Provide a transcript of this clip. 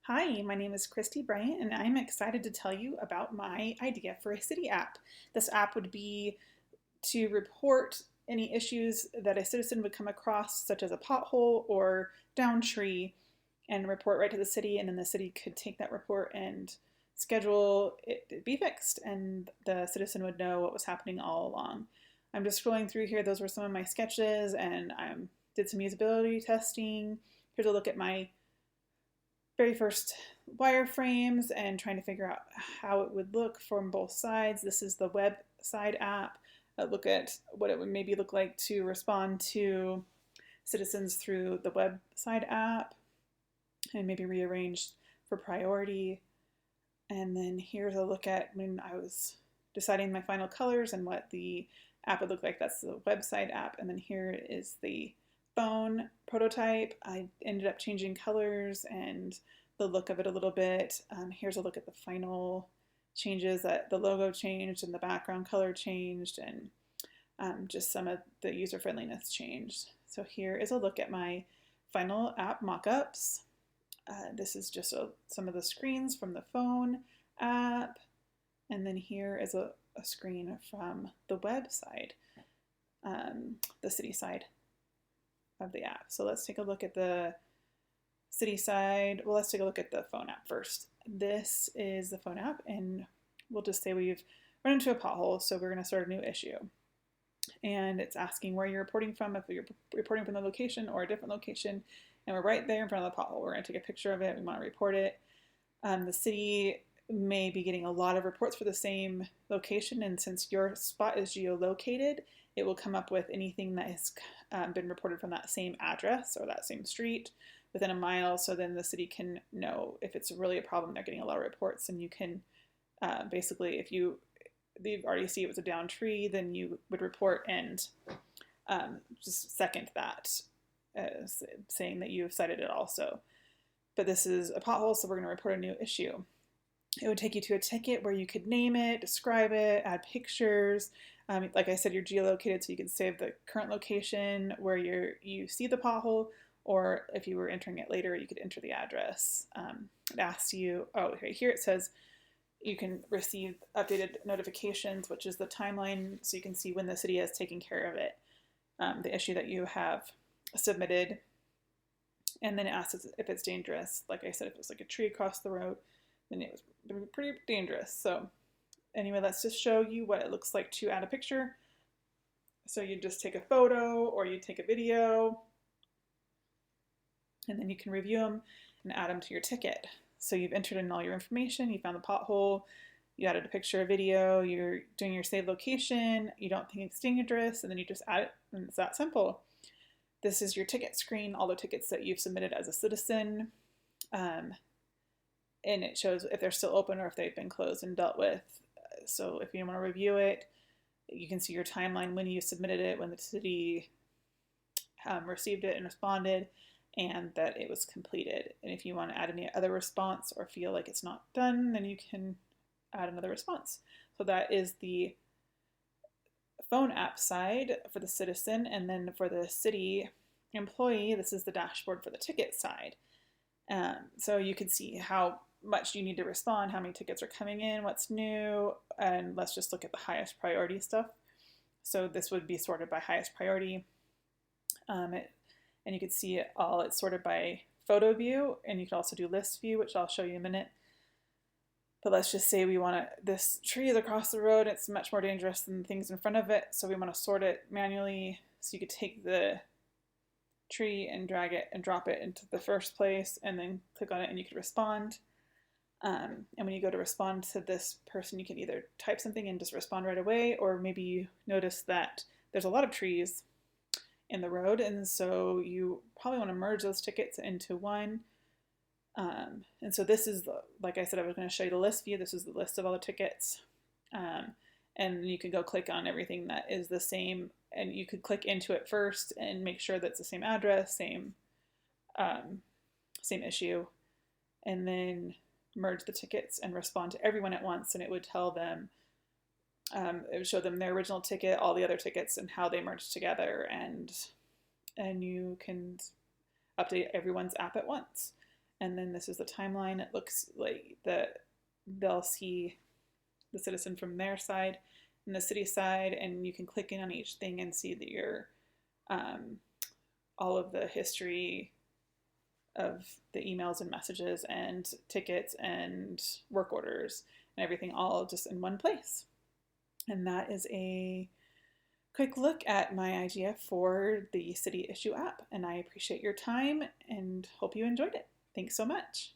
Hi, my name is Christy Bryant, and I'm excited to tell you about my idea for a city app. This app would be to report any issues that a citizen would come across, such as a pothole or down tree, and report right to the city, and then the city could take that report and schedule it to be fixed, and the citizen would know what was happening all along. I'm just scrolling through here. Those were some of my sketches, and I did some usability testing. Here's a look at my very first wireframes and trying to figure out how it would look from both sides. This is the website app. Look at what it would maybe look like to respond to citizens through the website app and maybe rearrange for priority. And then here's a look at when I was deciding my final colors and what the app would look like. That's the website app. And then here is the phone prototype. I ended up changing colors and the look of it a little bit. Here's a look at the final changes, that the logo changed and the background color changed, and just some of the user friendliness changed. So here is a look at my final app mockups. This is just some of the screens from the phone app, and then here is a screen from the website, the city side of the app. So let's take a look at the city side. Well, let's take a look at the phone app first. This is the phone app, and we'll just say we've run into a pothole, so we're going to start a new issue. And it's asking where you're reporting from, if you're reporting from the location or a different location, and we're right there in front of the pothole. We're going to take a picture of it. We want to report it. The city may be getting a lot of reports for the same location, and since your spot is geolocated, it will come up with anything that has been reported from that same address or that same street within a mile, so then the city can know if it's really a problem. They're getting a lot of reports, and you can basically, if you already see it was a down tree, then you would report and just second that, saying that you have cited it also. But this is a pothole, so we're going to report a new issue. It would take you to a ticket where you could name it, describe it, add pictures. Like I said, you're geolocated, so you can save the current location where you see the pothole, or if you were entering it later, you could enter the address. It asks you, right here it says you can receive updated notifications, which is the timeline, so you can see when the city has taken care of it, the issue that you have submitted. And then it asks if it's dangerous. Like I said, if it's like a tree across the road, then it was pretty dangerous. So anyway, let's just show you what it looks like to add a picture. So you just take a photo or you take a video, and then you can review them and add them to your ticket. So you've entered in all your information, you found the pothole, you added a picture, a video, you're doing your save location, you don't think it's dangerous, and then you just add it, and it's that simple. This is your ticket screen, all the tickets that you've submitted as a citizen, and it shows if they're still open or if they've been closed and dealt with. So if you want to review it, you can see your timeline, when you submitted it, when the city received it and responded, and that it was completed. And if you want to add any other response or feel like it's not done, then you can add another response. So that is the phone app side for the citizen, and then for the city employee, this is the dashboard for the ticket side. So you can see how much you need to respond, how many tickets are coming in, what's new, and let's just look at the highest priority stuff. So this would be sorted by highest priority. And you can see it's sorted by photo view, and you can also do list view, which I'll show you in a minute. But let's just say we want this tree is across the road, it's much more dangerous than the things in front of it, so we want to sort it manually. So you could take the tree and drag it and drop it into the first place, and then click on it and you could respond. And when you go to respond to this person, you can either type something and just respond right away, or maybe you notice that there's a lot of trees in the road, and so you probably want to merge those tickets into one. And so this is, like I said, I was going to show you the list view. This is the list of all the tickets. And you can go click on everything that is the same, and you could click into it first and make sure that's the same address, same issue, and then merge the tickets and respond to everyone at once, and it would tell them, it would show them their original ticket, all the other tickets, and how they merged together, and you can update everyone's app at once. And then this is the timeline. It looks like they'll see the citizen from their side and the city side, and you can click in on each thing and see that your um, all of the history of the emails and messages and tickets and work orders and everything all just in one place. And that is a quick look at my idea for the City Issue app. And I appreciate your time and hope you enjoyed it. Thanks so much.